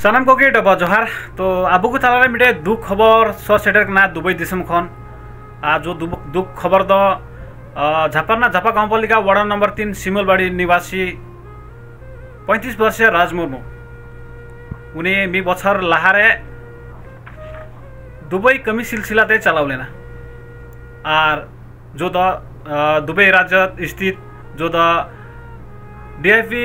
सानाम को डबा जोहार। तो आबू को तालारे मिटे दुख खबर सो सेटर कना दुबई दिसम खन जो दुख खबर दो झापाना झापा गाउँपालिका वार्ड नंबर 3 सिमलबाड़ी निवासी 35 वर्षीय राज मुर्मू उनी मी बछर लाहारे दुबई कमी सिलसिलाते चलाउलेना और जो द दुबई राज्य स्थित जो द डीआईपी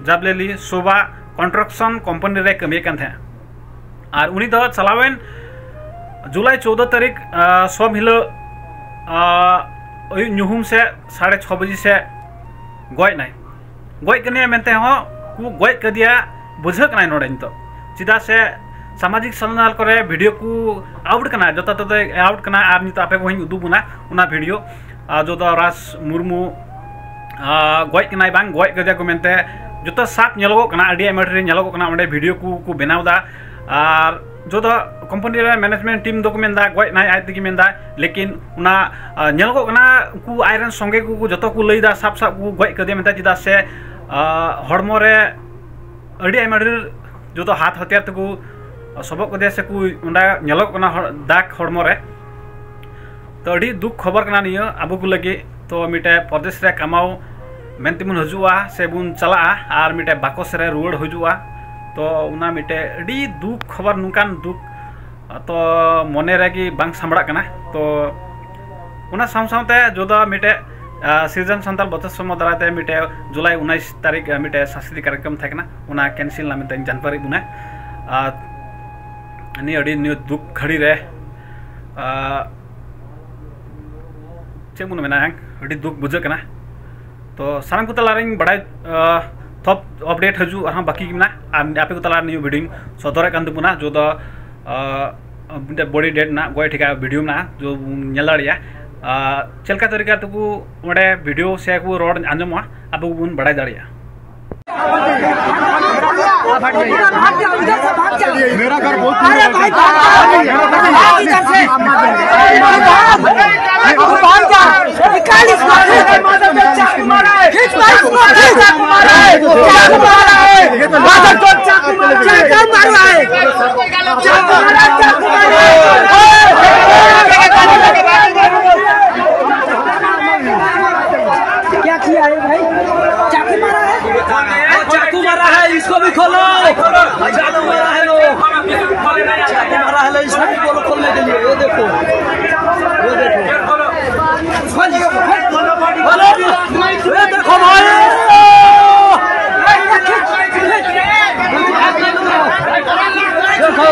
जाबलेली शोभा कंस्ट्रक्शन कंपनी रे कमी कान थे और उनी द चलावेन जुलाई 14 तारीख सब हिलो नुहुम से 6:30 बजे से गय नाय गय कने मेनते हो कु गय कदिया बुझक नाय नोडे तो चिदा से सामाजिक सञ्जाल करे वीडियो को आउट कना जता तते आउट कना आर नित आपे वही उदुबुना उना वीडियो जो द राज मुर्मू गय कनाय बांग गय कदिया को मेनते जतो साप नेलगो कना आडी एमटरी नेलगो कना ओंडे वीडियो को बनावदा और जो द कंपनी रे मैनेजमेंट टीम दो को मेनदा गय नाय आइ तकी मेनदा लेकिन उना नेलगो कना कु आयरन संगे को जतो को लैदा साप साप को गय कदिया मेनता चिदा से हड़मो रे आडी एमटरी जो द हाथ हथियार तको सबक कदिया से को उंडा नेलगो कना दाग हड़मो रे तो आडी दुख खबर कना नियो आबो को लगे तो मिटे प्रदेश रे कामाओ मेनते बुन हजुआ से बुन चला और मिटे बाकस रे रुआड़ हजुआ तो उना मिटे अड़ी दुख खबर नुकान दुख तो मने रे कि बांग सामड़ा कना तो उना सामसामते जो द मिटे सीजन संताल बचत सम दराते मिटे जुलाई 19 तारीख मिटे सांस्कृतिक कार्यक्रम थेकना उना कैंसिल ना मिटे जानपारी बुना अनि अड़ी न्यू दुख खड़ी रे चे बुन मेना अड़ी दुख बुझकना तो सानाम को तलारिंग बड़ा थप अपडेट हजू और बाकी किना आपे को तलार न्यू वीडियो सदरे कान दुपुना जो द बॉडी डेट ना गय ठिका वीडियो ना जो नेलाड़िया चलका तरीका तुकु ओडे वीडियो से को रोड आंजमवा आपे को बुन बड़ा दाड़िया मेरा घर बहुत क्या किया है भाई? चाकू मारा है, चाकू मारा है, इसको भी खोलो। चाकू मारा है लो, चाकू मारा है लो, इसको भी खोलो खोलने के लिए। ये देखो, ये देखो, ये देखो भाई, देखो